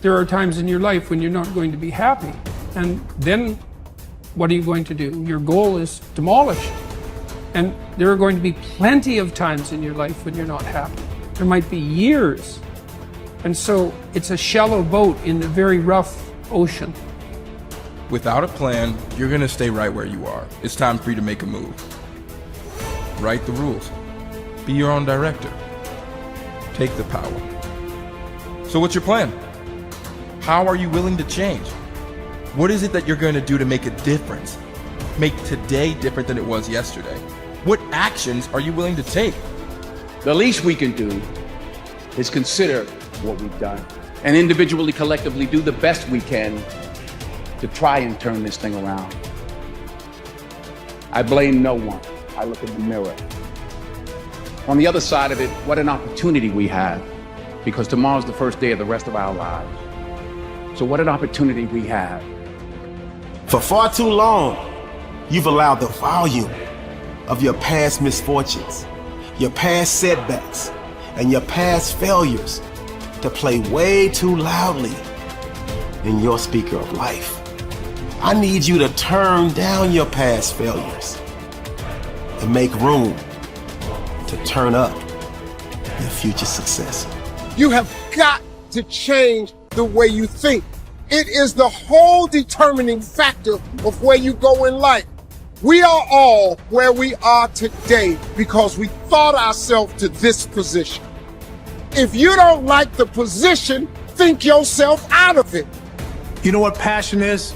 there are times in your life when you're not going to be happy. And then what are you going to do? Your goal is demolished. And there are going to be plenty of times in your life when you're not happy. There might be years. And so it's a shallow boat in the very rough ocean. Without a plan, you're gonna stay right where you are. It's time for you to make a move. Write the rules. Be your own director. Take the power. So what's your plan? How are you willing to change? What is it that you're going to do to make a difference? Make today different than it was yesterday? What actions are you willing to take? The least we can do is consider what we've done and individually, collectively do the best we can to try and turn this thing around. I blame no one. I look in the mirror. On the other side of it, what an opportunity we have, because tomorrow's the first day of the rest of our lives. So what an opportunity we have. For far too long, you've allowed the volume of your past misfortunes, your past setbacks, and your past failures to play way too loudly in your speaker of life. I need you to turn down your past failures and make room to turn up your future success. You have got to change the way you think. It is the whole determining factor of where you go in life. We are all where we are today because we thought ourselves to this position. If you don't like the position, think yourself out of it. You know what passion is?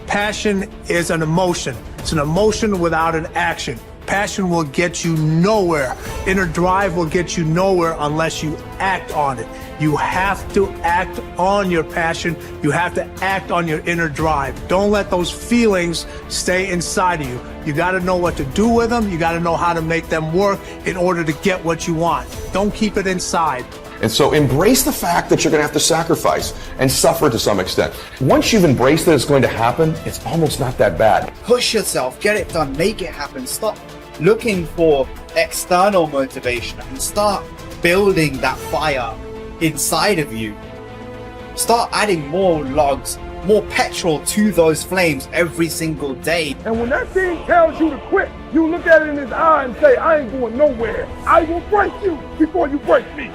Passion is an emotion. It's an emotion without an action. Passion will get you nowhere. Inner drive will get you nowhere unless you act on it. You have to act on your passion. You have to act on your inner drive. Don't let those feelings stay inside of you. You got to know what to do with them. You got to know how to make them work in order to get what you want. Don't keep it inside. And so embrace the fact that you're going to have to sacrifice and suffer to some extent. Once you've embraced that it's going to happen, it's almost not that bad. Push yourself, get it done, make it happen. Stop looking for external motivation and start building that fire inside of you. Start adding more logs, more petrol to those flames every single day. And when that thing tells you to quit, you look at it in his eye and say, I ain't going nowhere. I will break you before you break me.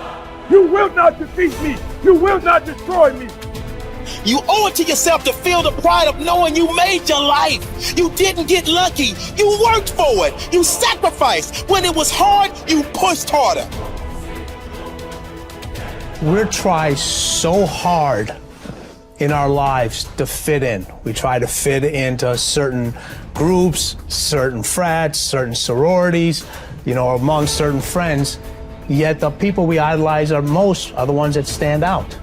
You will not defeat me. You will not destroy me. You owe it to yourself to feel the pride of knowing you made your life. You didn't get lucky. You worked for it. You sacrificed. When it was hard, you pushed harder. We try so hard in our lives to fit in. We try to fit into certain groups, certain frats, certain sororities, among certain friends. Yet the people we idolize are the ones that stand out.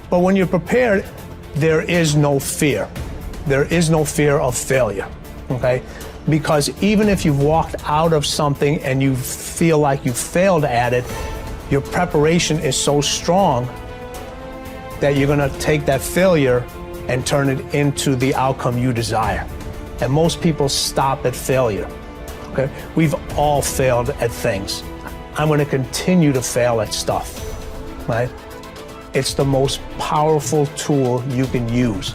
But when you're prepared, there is no fear. There is no fear of failure, okay? Because even if you've walked out of something and you feel like you failed at it, your preparation is so strong that you're gonna take that failure and turn it into the outcome you desire. And most people stop at failure, okay? We've all failed at things. I'm gonna continue to fail at stuff, right? It's the most powerful tool you can use,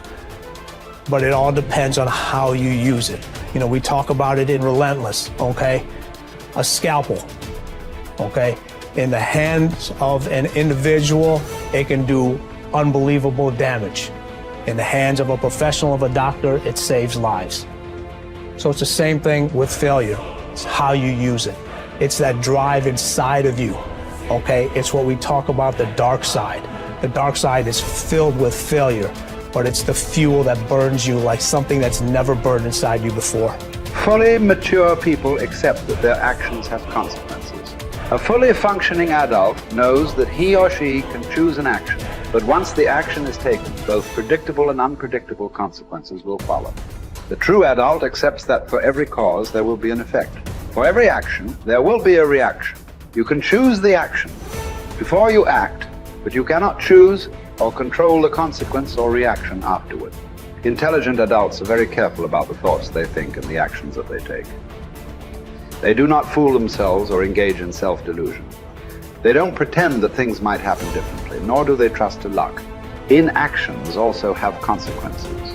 but it all depends on how you use it. We talk about it in Relentless, okay? A scalpel, okay? In the hands of an individual, it can do unbelievable damage. In the hands of a professional, of a doctor, it saves lives. So it's the same thing with failure. It's how you use it. It's that drive inside of you, okay? It's what we talk about, the dark side. The dark side is filled with failure, but it's the fuel that burns you like something that's never burned inside you before. Fully mature people accept that their actions have consequences. A fully functioning adult knows that he or she can choose an action, but once the action is taken, both predictable and unpredictable consequences will follow. The true adult accepts that for every cause there will be an effect. For every action, there will be a reaction. You can choose the action before you act, but you cannot choose or control the consequence or reaction afterward. Intelligent adults are very careful about the thoughts they think and the actions that they take. They do not fool themselves or engage in self-delusion. They don't pretend that things might happen differently, nor do they trust to luck. inactions also have consequences.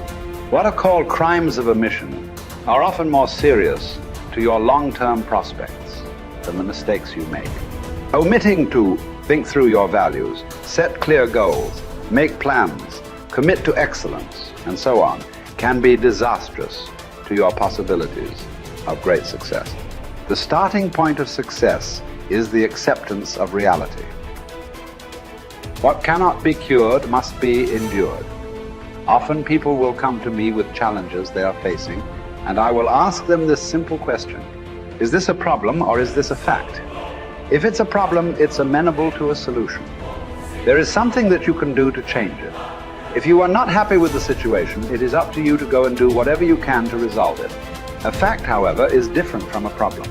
What are called crimes of omission are often more serious to your long-term prospects than the mistakes you make. Omitting to think through your values, set clear goals, make plans, commit to excellence, and so on, can be disastrous to your possibilities of great success. The starting point of success is the acceptance of reality. What cannot be cured must be endured. Often people will come to me with challenges they are facing, and I will ask them this simple question: is this a problem or is this a fact? If it's a problem, it's amenable to a solution. There is something that you can do to change it. If you are not happy with the situation, it is up to you to go and do whatever you can to resolve it. A fact, however, is different from a problem.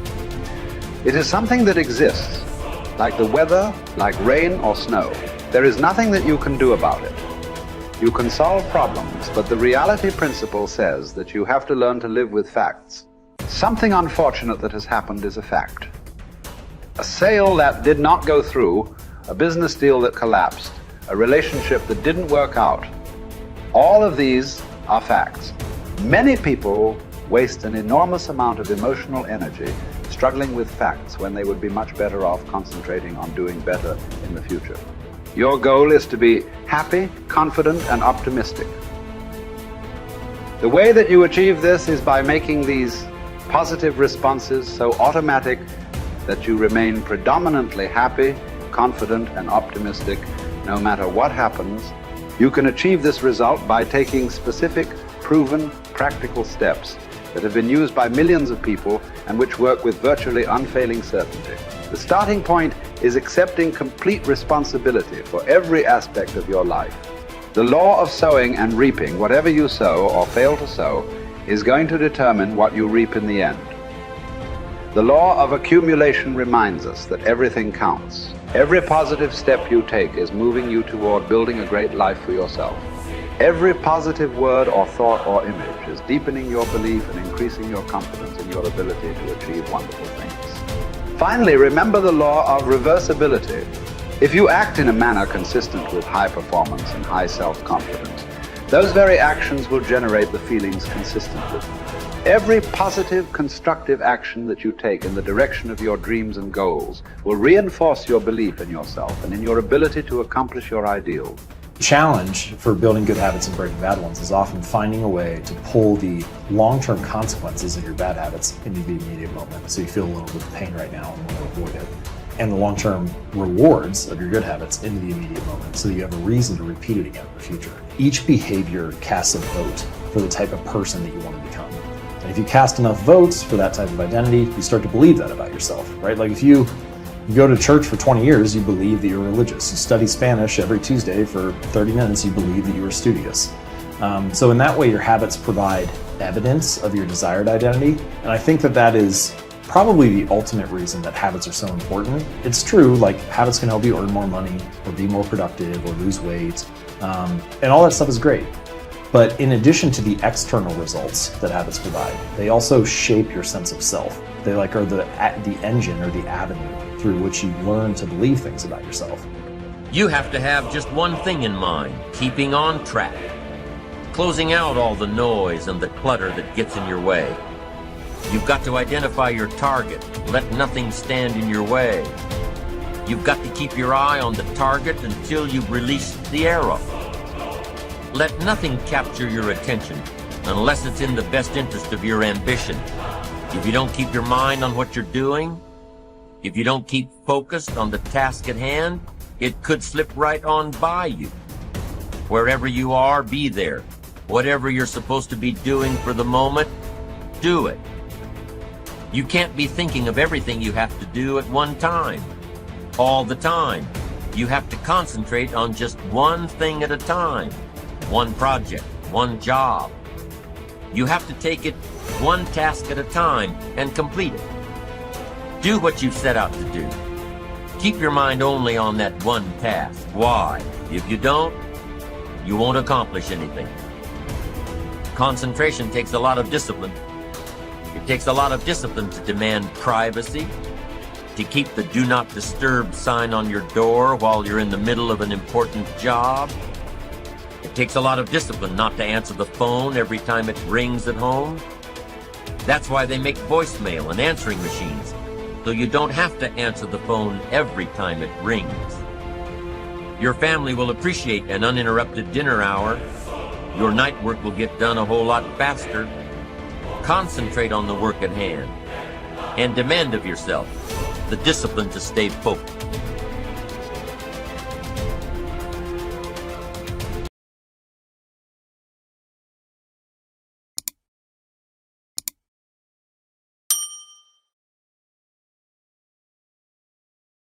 It is something that exists, like the weather, like rain or snow. There is nothing that you can do about it. You can solve problems, but the reality principle says that you have to learn to live with facts. Something unfortunate that has happened is a fact. A sale that did not go through, a business deal that collapsed, a relationship that didn't work out. All of these are facts. Many people waste an enormous amount of emotional energy struggling with facts when they would be much better off concentrating on doing better in the future. Your goal is to be happy, confident, and optimistic. The way that you achieve this is by making these positive responses so automatic that you remain predominantly happy, confident, and optimistic no matter what happens. You can achieve this result by taking specific, proven, practical steps that have been used by millions of people and which work with virtually unfailing certainty. The starting point is accepting complete responsibility for every aspect of your life. The law of sowing and reaping, whatever you sow or fail to sow, is going to determine what you reap in the end. The law of accumulation reminds us that everything counts. Every positive step you take is moving you toward building a great life for yourself. Every positive word or thought or image is deepening your belief and increasing your confidence in your ability to achieve wonderful things. Finally, remember the law of reversibility. If you act in a manner consistent with high performance and high self-confidence, those very actions will generate the feelings consistent with them. Every positive, constructive action that you take in the direction of your dreams and goals will reinforce your belief in yourself and in your ability to accomplish your ideals. The challenge for building good habits and breaking bad ones is often finding a way to pull the long-term consequences of your bad habits into the immediate moment. So you feel a little bit of pain right now and want to avoid it. And the long-term rewards of your good habits into the immediate moment so that you have a reason to repeat it again in the future. Each behavior casts a vote for the type of person that you want to become. And if you cast enough votes for that type of identity, you start to believe that about yourself, right? Like if you go to church for 20 years, you believe that you're religious. You study Spanish every Tuesday for 30 minutes, you believe that you are studious. So in that way, your habits provide evidence of your desired identity. And I think that that is probably the ultimate reason that habits are so important. It's true, like habits can help you earn more money or be more productive or lose weight. And all that stuff is great. But in addition to the external results that habits provide, they also shape your sense of self. They are the engine or the avenue through which you learn to believe things about yourself. You have to have just one thing in mind: keeping on track, closing out all the noise and the clutter that gets in your way. You've got to identify your target. Let nothing stand in your way. You've got to keep your eye on the target until you've released the arrow. Let nothing capture your attention unless it's in the best interest of your ambition. If you don't keep your mind on what you're doing, if you don't keep focused on the task at hand, it could slip right on by you. Wherever you are, be there. Whatever you're supposed to be doing for the moment, do it. You can't be thinking of everything you have to do at one time, all the time. You have to concentrate on just one thing at a time, one project, one job. You have to take it one task at a time and complete it. Do what you've set out to do. Keep your mind only on that one task. Why? If you don't, you won't accomplish anything. Concentration takes a lot of discipline. It takes a lot of discipline to demand privacy, to keep the do not disturb sign on your door while you're in the middle of an important job. It takes a lot of discipline not to answer the phone every time it rings at home. That's why they make voicemail and answering machines, so you don't have to answer the phone every time it rings. Your family will appreciate an uninterrupted dinner hour. Your night work will get done a whole lot faster. Concentrate on the work at hand and demand of yourself the discipline to stay focused.